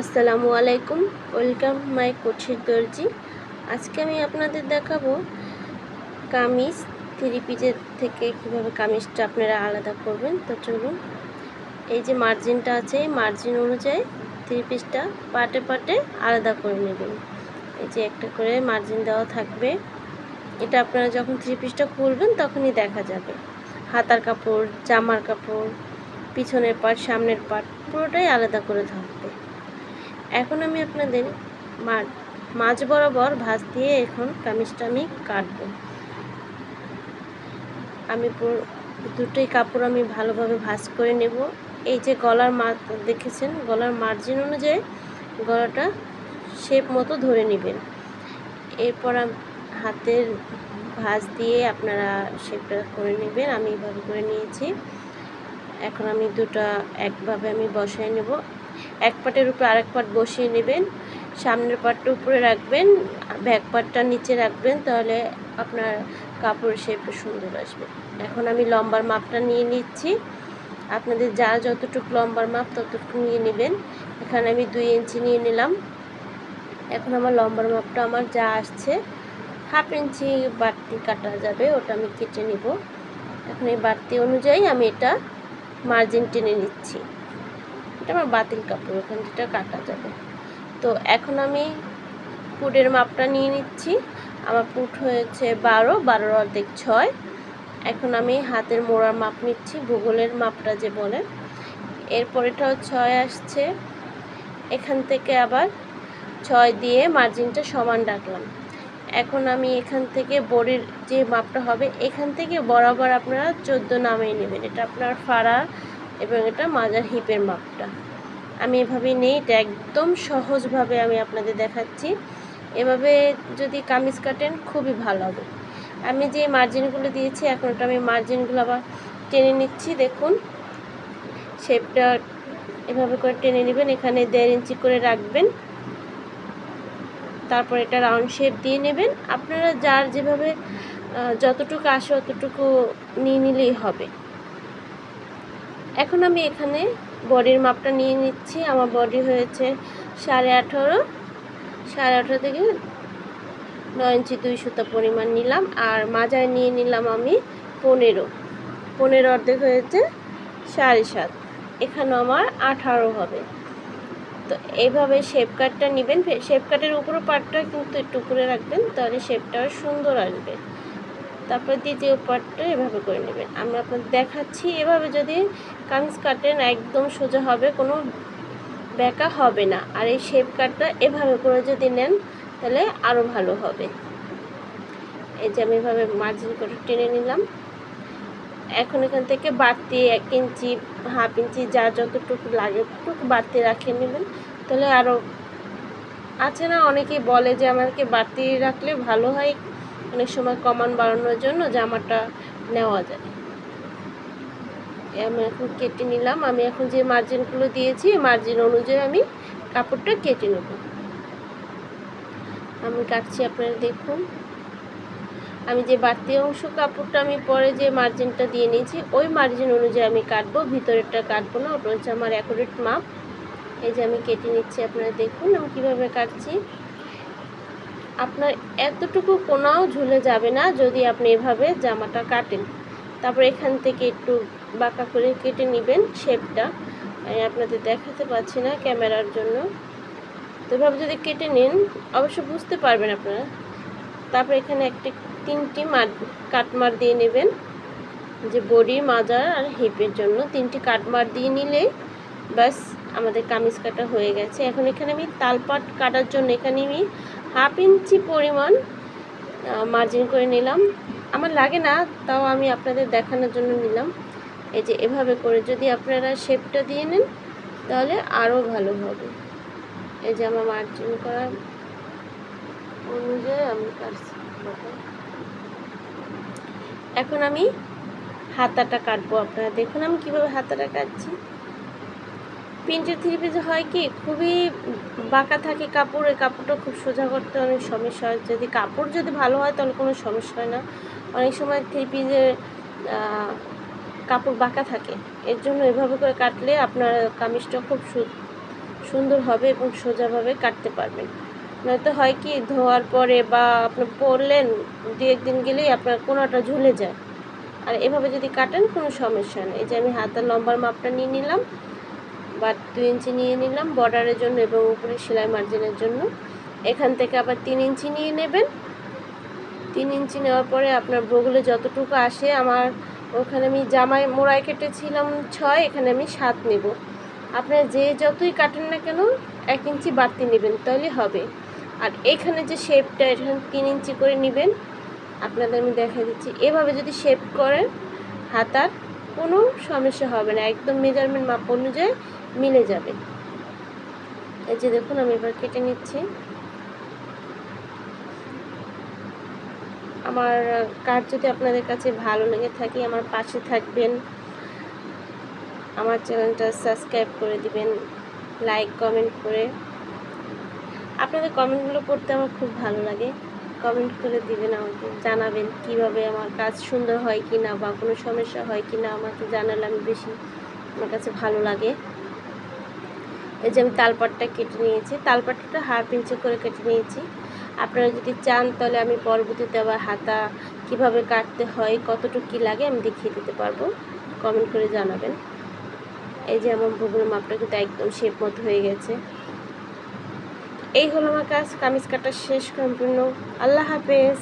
আসসালামু আলাইকুম, welcome my কোচির দর্জি। আজকে আমি আপনাদের দেখাবো কামিজ থ্রি পিসের থেকে কিভাবে কামিজটা আপনারা আলাদা করবেন। তো চলুন, এই যে মার্জিনটা আছে, এই মার্জিন অনুযায়ী থ্রি পিসটা পার্টে পার্টে আলাদা করে নেবেন। এই যে একটা করে মার্জিন দেওয়া থাকবে, এটা আপনারা যখন থ্রি পিসটা খুলবেন তখনই দেখা যাবে। হাতার কাপড়, জামার কাপড়, পিছনের পার্ট, সামনের পার্ট পুরোটাই আলাদা করে থাকবে। এখন আমি আপনাদের মাঝ বরাবর ভাঁজ দিয়ে এখন কামিজটা আমি কাটবো। আমি দুটোই কাপড় আমি ভালোভাবে ভাঁজ করে নেব। এই যে গলার দেখেছেন, গলার মার্জিন অনুযায়ী গলাটা শেপ মতো ধরে নেবেন। এরপর হাতের ভাঁজ দিয়ে আপনারা শেপটা করে নেবেন। আমি এইভাবে করে নিয়েছি। এখন আমি দুটো একভাবে আমি বসাই নেব। এক পাটের উপরে আরেক পাট বসিয়ে নেবেন। সামনের পাটটা উপরে রাখবেন, ব্যাক পাটটা নিচে রাখবেন, তাহলে আপনার কাপড়ের শেপটা সুন্দর আসবে। এখন আমি লম্বার মাপটা নিয়ে নিচ্ছি। আপনাদের যা যতটুকু লম্বার মাপ ততটুকু নিয়ে নেবেন। এখানে আমি 2 ইঞ্চি নিয়ে নিলাম। এখন আমার লম্বার মাপটা আমার যা আসছে, হাফ ইঞ্চি বাড়তি কাটা যাবে, ওটা আমি কেটে নিব। এখন এই বাড়তি অনুযায়ী আমি এটা মার্জিন টেনে নিচ্ছি। এটা আমার বাতিল কাপড়, ওখান যেটা কাটা যাবে। তো এখন আমি পুটের মাপটা নিয়ে নিচ্ছি। আমার পুট হয়েছে 12 অর্ধেক 6। এখন আমি হাতের মোড়ার মাপ নিচ্ছি, ভূগোলের মাপটা যে বলে। এরপর এটাও 6 আসছে। এখান থেকে আবার 6 দিয়ে মার্জিনটা সমান রাখলাম। এখন আমি এখান থেকে বডির যে মাপটা হবে, এখান থেকে বরাবর আপনারা 14 নামিয়ে নেবেন। এটা আপনার ফাড়া এবং এটা মাজার হিপের মাপটা আমি এভাবেই নেই। এটা একদম সহজভাবে আমি আপনাদের দেখাচ্ছি। এভাবে যদি কামিজ কাটেন খুবই ভালো হবে। আমি যে মার্জিনগুলো দিয়েছি, এখন ওটা আমি মার্জিনগুলো আবার টেনে নিচ্ছি। দেখুন, শেপটা এভাবে করে টেনে নেবেন। এখানে 1.5 ইঞ্চি করে রাখবেন। তারপর এটা রাউন্ড শেপ দিয়ে নেবেন। আপনারা যার যেভাবে যতটুকু আসে অতটুকু নিয়ে নিলেই হবে। এখন আমি এখানে বডির মাপটা নিয়ে নিচ্ছি। আমার বডি হয়েছে 18.5 থেকে 9 ইঞ্চি 2 সুতা পরিমাণ নিলাম। আর মাজায় নিয়ে নিলাম আমি 15 অর্ধেক হয়েছে 7.5। এখানে আমার 18 হবে। তো এইভাবে শেপ কাটটা নেবেন। শেপ কাটের উপরে পার্টটা কিন্তু একটু উপরে রাখবেন, তাহলে শেপটা সুন্দর আসবে। তারপর দ্বিতীয় পার্টটা এভাবে করে নেবেন। আমি আপনাদের দেখাচ্ছি। এভাবে যদি কামিজ কাটেন একদম সোজা হবে, কোনো বেঁকা হবে না। আর এই শেপ কাটটা এভাবে করে যদি নেন তাহলে আরও ভালো হবে। এই যে আমি এভাবে মার্জিন করে টেনে নিলাম। এখন এখান থেকে বাড়তি 1 ইঞ্চি, হাফ ইঞ্চি, যা যতটুকু লাগে ততটুকু বাড়তি রাখে নেবেন। তাহলে আরও আছে না, অনেকেই বলে যে আমাকে বাড়তি রাখলে ভালো হয়, অনেক সময় কমান বাড়ানোর জন্য জামাটা নেওয়া যায়। আমি এখন কেটে নিলাম। আমি এখন যে মার্জিনগুলো দিয়েছি, মার্জিন অনুযায়ী আমি কাপড়টা কেটে নেব। আমি কাটছি, আপনারা দেখুন। আমি যে বাড়তি অংশ কাপড়টা আমি পরে যে মার্জিনটা দিয়ে নিয়েছি, ওই মার্জিন অনুযায়ী আমি কাটবো, ভিতরেরটা কাটবো না। ওটা হচ্ছে আমার অ্যাকুরেট মাপ। এই যে আমি কেটে নিচ্ছি, আপনারা দেখুন আমি কীভাবে কাটছি। আপনার এতটুকু কোনাও ঝুলে যাবে না যদি আপনি এভাবে জামাটা কাটেন। তারপর এখান থেকে একটু বাঁকা করে কেটে নেবেন শেপটা। আমি আপনাদের দেখাতে পাচ্ছি না ক্যামেরার জন্য। তো এভাবে যদি কেটে নিন অবশ্য বুঝতে পারবেন আপনারা। তারপর এখানে একটা 3টি কাটমার দিয়ে নেবেন, যে বডি, মাজার আর হিপের জন্য 3টি কাটমার দিয়ে নিলে ব্যাস আমাদের কামিজ কাটা হয়ে গেছে। এখন এখানে আমি তালপাট কাটার জন্য এখানে আমি হাফ ইঞ্চি পরিমাণ মার্জিন করে নিলাম। আমার লাগে না, তাও আমি আপনাদের দেখানোর জন্য নিলাম। এই যে এভাবে করে যদি আপনারা শেপটা দিয়ে নেন তাহলে আরও ভালো হবে। এই যে আমার মার্জিন করা অনুযায়ী আমি কাটছি। এখন আমি হাতাটা কাটবো। আপনারা দেখুন আমি কীভাবে হাতাটা কাটছি। প্রিন্টের থ্রি পিসে হয় কি, খুবই বাঁকা থাকে কাপড়, এই কাপড়টা খুব সোজা করতে অনেক সমস্যা হয়। যদি কাপড় যদি ভালো হয় তাহলে কোনো সমস্যা হয় না। অনেক সময় থ্রি পিসের কাপড় বাঁকা থাকে, এর জন্য এভাবে করে কাটলে আপনার কামিজটা খুব সুন্দর হবে এবং সোজাভাবে কাটতে পারবেন। নয়তো হয় কি, ধোয়ার পরে বা আপনি পরলেন 2-1 দিন গেলেই আপনার কোনাটা ঝুলে যায়। আর এভাবে যদি কাটেন কোনো সমস্যা নেই। এই যে আমি হাতের লম্বার মাপটা নিয়ে নিলাম, বা 2 ইঞ্চি নিয়ে নিলাম বর্ডারের জন্য এবং উপরে সেলাই মার্জিনের জন্য। এখান থেকে আবার 3 ইঞ্চি নিয়ে নেবেন। 3 ইঞ্চি নেওয়ার পরে আপনার বগলে যতটুকু আসে, আমার ওখানে আমি জামায় মোড়ায় কেটেছিলাম 6, এখানে আমি 7 নেব। আপনার যে যতই কাটেন না কেন 1 ইঞ্চি বাড়তি নেবেন, তাহলে হবে। আর এখানে যে শেপটা, এখানে 3 ইঞ্চি করে নেবেন। আপনাদের আমি দেখাই দিচ্ছি, এভাবে যদি শেপ করেন হাতার কোনো সমস্যা হবে না, একদম মেজারমেন্ট মাপ অনুযায়ী মিলে যাবে। এই যে দেখুন, আমি এবার কেটে নিচ্ছি। আমার কাজ যদি আপনাদের কাছে ভালো লেগে থাকে, আমার পাশে থাকবেন, আমার চ্যানেলটা সাবস্ক্রাইব করে দিবেন, লাইক কমেন্ট করে। আপনাদের কমেন্টগুলো পড়তে আমার খুব ভালো লাগে। কমেন্ট করে দিবেন, আমাকে জানাবেন কিভাবে আমার কাজ সুন্দর হয় কি না, বা কোনো সমস্যা হয় কি না, আমাকে জানালে আমি বেশি, আমার কাছে ভালো লাগে। এই যে আমি তালপাটটা কেটে নিয়েছি, তালপাটটা 1/2 ইঞ্চি করে কেটে নিয়েছি। আপনারা যদি চান তাহলে আমি পরবর্তীতে আবার হাতা কিভাবে কাটতে হয়, কতটুকু কী লাগে আমি দেখিয়ে দিতে পারবো, কমেন্ট করে জানাবেন। এই যে আমার বগলের মাপটা কিন্তু একদম শেপ মতো হয়ে গেছে। এই হলো আমার কাজ, কামিজ কাটা শেষ সম্পূর্ণ। আল্লাহ হাফেজ।